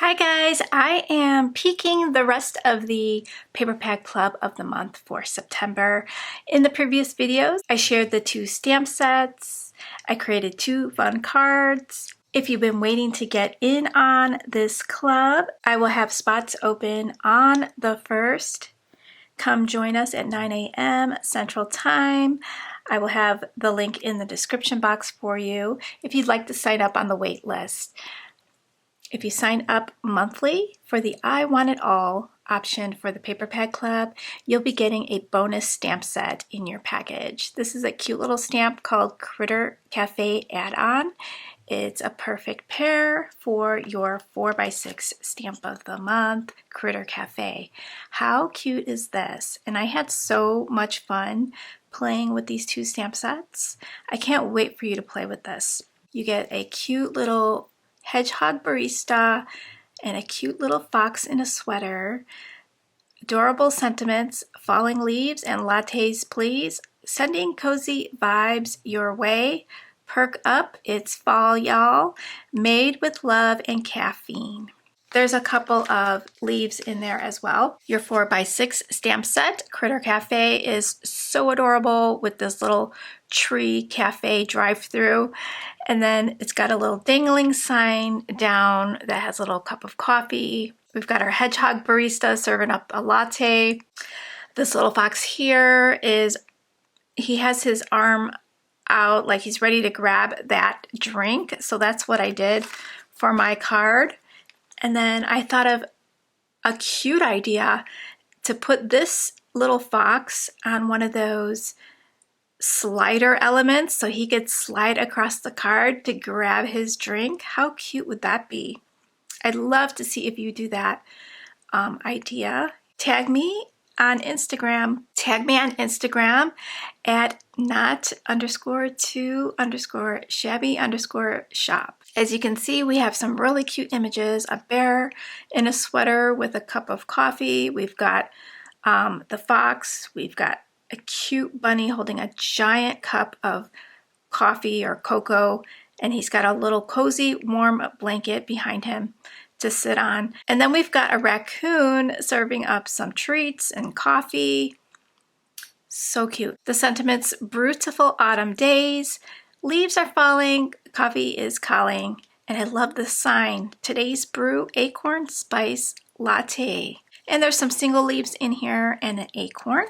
Hi guys, I am peeking the rest of the Paper Pad Club of the month for September. In the previous videos, I shared the 2 stamp sets. I created 2 fun cards. If you've been waiting to get in on this club, I will have spots open on the 1st. Come join us at 9 a.m. Central Time. I will have the link in the description box for you if you'd like to sign up on the wait list. If you sign up monthly for the I Want It All option for the Paper Pad Club, you'll be getting a bonus stamp set in your package. This is a cute little stamp called Critter Cafe Add-On. It's a perfect pair for your 4x6 stamp of the month, Critter Cafe. How cute is this? And I had so much fun playing with these 2 stamp sets. I can't wait for you to play with this. You get a cute little hedgehog barista and a cute little fox in a sweater, adorable sentiments, falling leaves and lattes please, sending cozy vibes your way, perk up, it's fall y'all, made with love and caffeine. There's a couple of leaves in there as well. Your 4x6 stamp set, Critter Cafe, is so adorable with this little tree cafe drive-through. And then it's got a little dangling sign down that has a little cup of coffee. We've got our hedgehog barista serving up a latte. This little fox here he has his arm out like he's ready to grab that drink. So that's what I did for my card. And then I thought of a cute idea to put this little fox on one of those slider elements so he could slide across the card to grab his drink. How cute would that be? I'd love to see if you do that idea. Tag me on Instagram at not_to_shabby_shop. As you can see, we have some really cute images, a bear in a sweater with a cup of coffee. We've got the fox, we've got a cute bunny holding a giant cup of coffee or cocoa, and he's got a little cozy warm blanket behind him to sit on. And then we've got a raccoon serving up some treats and coffee. So cute. The sentiments, beautiful autumn days, leaves are falling, coffee is calling, and I love the sign, today's brew, acorn spice latte. And there's some single leaves in here and an acorn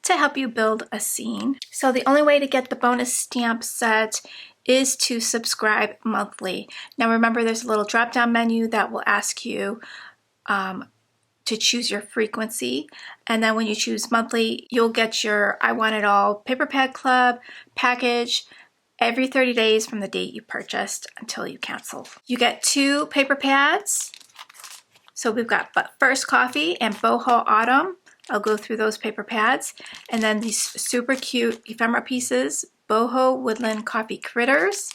to help you build a scene. So the only way to get the bonus stamp set is to subscribe monthly. Now remember, there's a little drop-down menu that will ask you to choose your frequency, and then when you choose monthly, you'll get your I Want It All Paper Pad Club package every 30 days from the date you purchased until you cancel. You get 2 paper pads. So we've got First Coffee and Boho Autumn. I'll go through those paper pads. And then these super cute ephemera pieces, Boho Woodland Coffee Critters.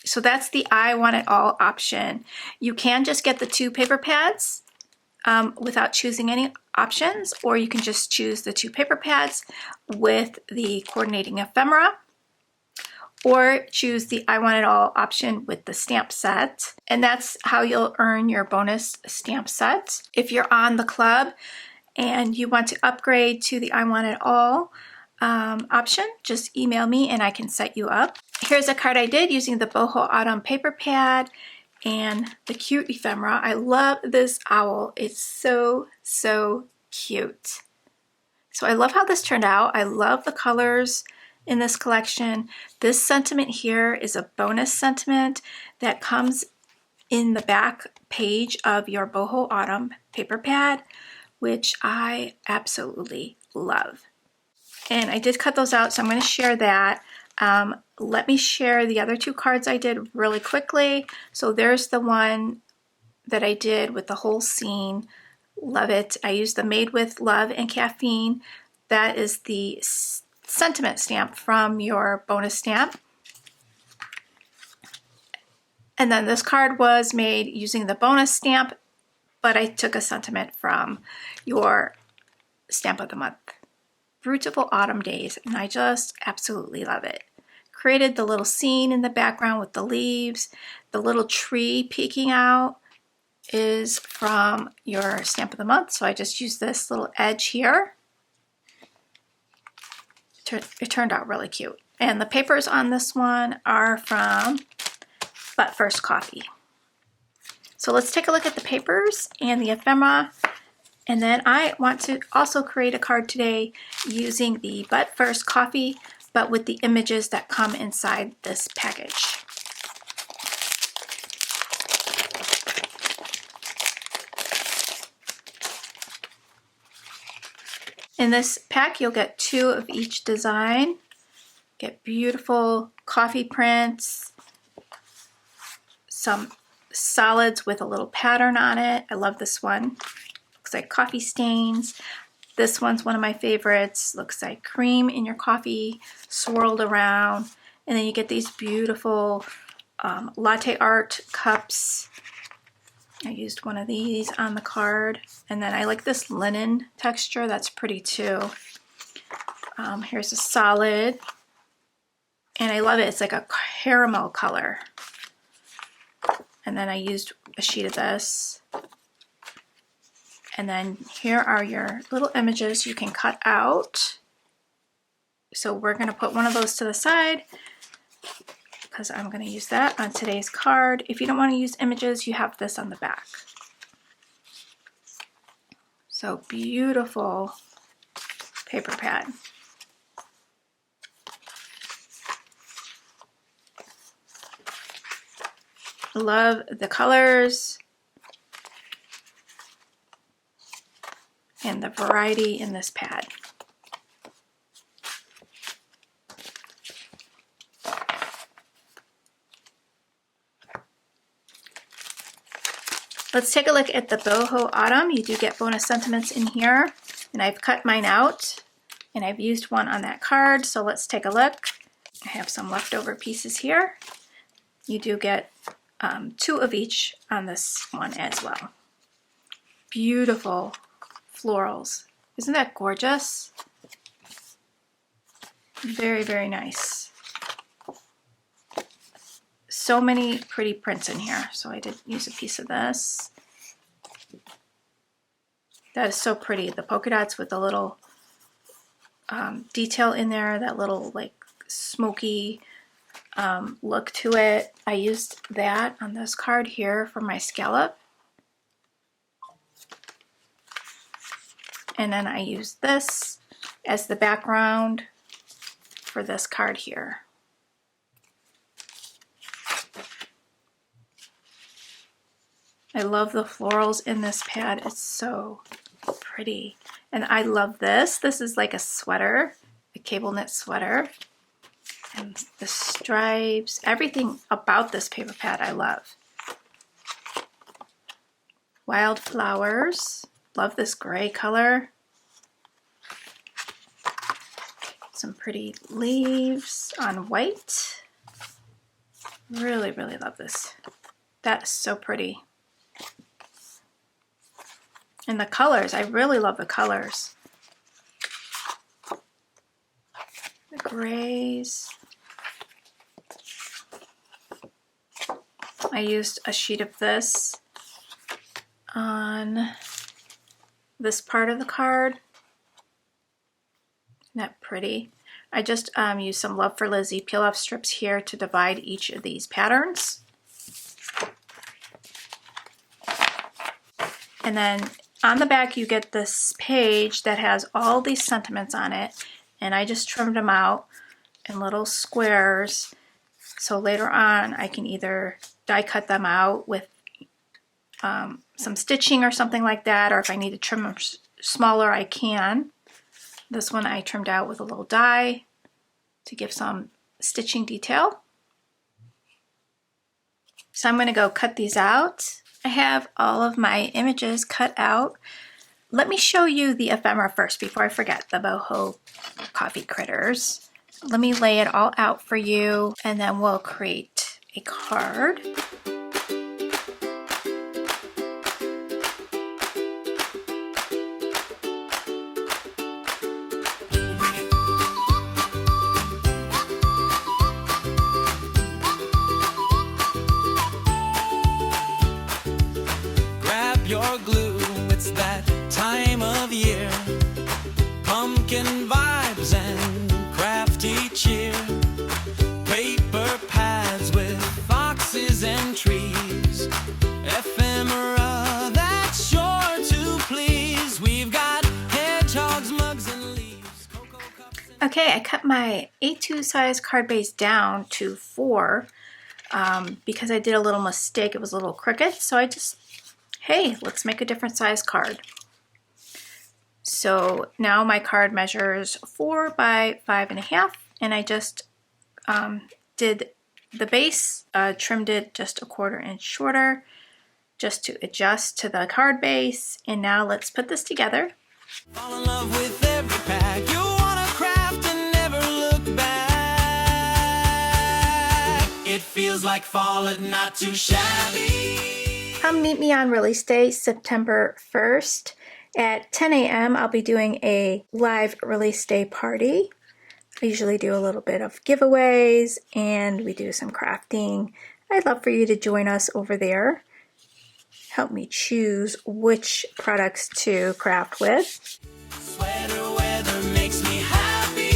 So that's the I Want It All option. You can just get the 2 paper pads without choosing any options, or you can just choose the 2 paper pads with the coordinating ephemera, or choose the I Want It All option with the stamp set. And that's how you'll earn your bonus stamp set. If you're on the club and you want to upgrade to the I Want It All option, just email me and I can set you up. Here's a card I did using the Boho Autumn paper pad and the cute ephemera. I love this owl. It's so cute. So I love how this turned out. I love the colors in this collection. This sentiment here is a bonus sentiment that comes in the back page of your Boho Autumn paper pad, which I absolutely love. And I did cut those out, so I'm going to share that. Let me share the other 2 cards I did really quickly. So there's the one that I did with the whole scene. Love it. I used the Made with Love and Caffeine. That is the sentiment stamp from your bonus stamp. And then this card was made using the bonus stamp, but I took a sentiment from your stamp of the month. Beautiful autumn days, and I just absolutely love it. Created the little scene in the background with the leaves, the little tree peeking out, is from your stamp of the month. So I just used this little edge here. It turned out really cute. And the papers on this one are from But First Coffee. So let's take a look at the papers and the ephemera. And then I want to also create a card today using the But First Coffee, but with the images that come inside this package. In this pack, you'll get 2 of each design. Get beautiful coffee prints, some solids with a little pattern on it. I love this one. Looks like coffee stains. This one's one of my favorites. Looks like cream in your coffee swirled around. And then you get these beautiful latte art cups. I used one of these on the card. And then I like this linen texture. That's pretty too. Here's a solid. And I love it. It's like a caramel color. And then I used a sheet of this. And then here are your little images you can cut out. So we're going to put one of those to the side because I'm going to use that on today's card. If you don't want to use images, you have this on the back. So beautiful paper pad. Love the colors and the variety in this pad. Let's take a look at the Boho Autumn. You do get bonus sentiments in here, and I've cut mine out, and I've used one on that card, so let's take a look. I have some leftover pieces here. You do get 2 of each on this one as well. Beautiful florals. Isn't that gorgeous? Very, very nice. So many pretty prints in here. So I did use a piece of this. That is so pretty. The polka dots with the little detail in there, that little like smoky look to it. I used that on this card here for my scallop. And then I used this as the background for this card here. I love the florals in this pad. It's so pretty. And I love this. This is like a sweater, a cable knit sweater. And the stripes, everything about this paper pad I love. Wildflowers. Love this gray color. Some pretty leaves on white. Really, really love this. That is so pretty. And the colors, I really love the colors. The grays. I used a sheet of this on this part of the card. Isn't that pretty? I just used some Love for Lizzie peel off strips here to divide each of these patterns. And then on the back you get this page that has all these sentiments on it, and I just trimmed them out in little squares so later on I can either die cut them out with some stitching or something like that, or if I need to trim them smaller I can. This one I trimmed out with a little die to give some stitching detail. So I'm going to go cut these out. I have all of my images cut out. Let me show you the ephemera first before I forget, the Boho coffee critters. Let me lay it all out for you and then we'll create a card. loves and crafty cheer. Paper pads with foxes and trees. Ephemera that's sure to please. We've got hedgehogs, mugs, and leaves. Cocoa cups and Okay, I cut my A2 size card base down to 4 because I did a little mistake. It was a little crooked, so I just, hey, let's make a different size card. So now my card measures 4 by 5.5, and I just did the base, trimmed it just a 1/4 inch shorter just to adjust to the card base. And now let's put this together. fall in love with every pack. You wanna craft and never look back. It feels like fall and not too shabby. Come meet me on release day, September 1st. At 10 a.m. I'll be doing a live release day party. I usually do a little bit of giveaways and we do some crafting. I'd love for you to join us over there. Help me choose which products to craft with. Sweater weather makes me happy.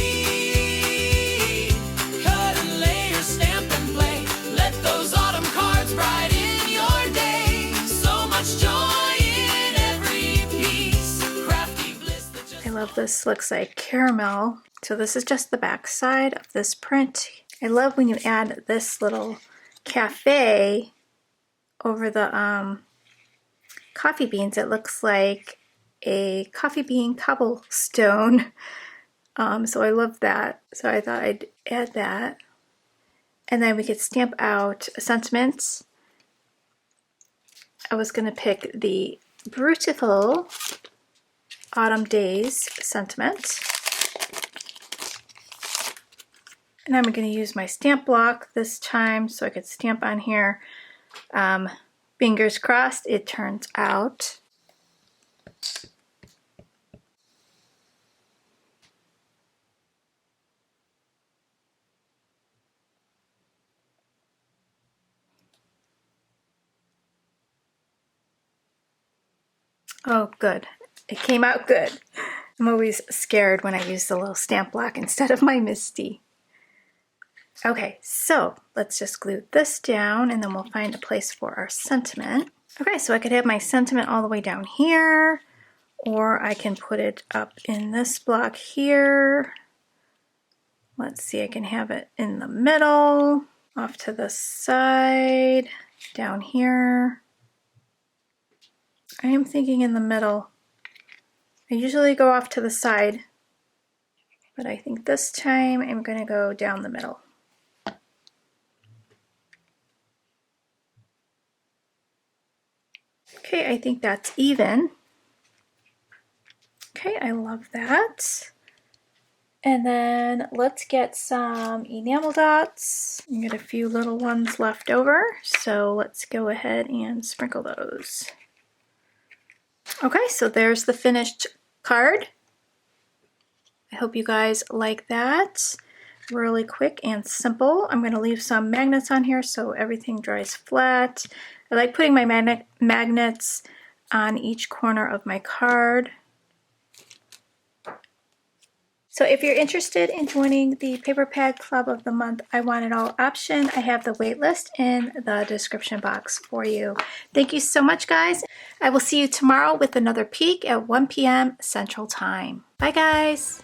Cut and layer, stamp and play. Let those autumn cards brighten your day. So much joy in every piece. Crafty bliss that just... I love this, looks like caramel. So this is just the back side of this print. I love when you add this little cafe over the coffee beans. It looks like a coffee bean cobblestone. So I love that. So I thought I'd add that. And then we could stamp out sentiments. I was going to pick the Beautiful Autumn Days sentiment. And I'm going to use my stamp block this time so I could stamp on here. Fingers crossed it turns out. Oh, good. It came out good. I'm always scared when I use the little stamp block instead of my MISTI. Okay, so let's just glue this down and then we'll find a place for our sentiment. Okay, so I could have my sentiment all the way down here, or I can put it up in this block here. Let's see, I can have it in the middle, off to the side, down here. I am thinking in the middle. I usually go off to the side, but I think this time I'm going to go down the middle. Okay, I think that's even. Okay, I love that. And then let's get some enamel dots. I got a few little ones left over, so let's go ahead and sprinkle those. Okay, so there's the finished card. I hope you guys like that. Really quick and simple. I'm going to leave some magnets on here so everything dries flat. I like putting my magnets on each corner of my card. So if you're interested in joining the Paper Pad Club of the Month I Want It All option, I have the wait list in the description box for you. Thank you so much, guys. I will see you tomorrow with another peek at 1 p.m. Central Time. Bye, guys.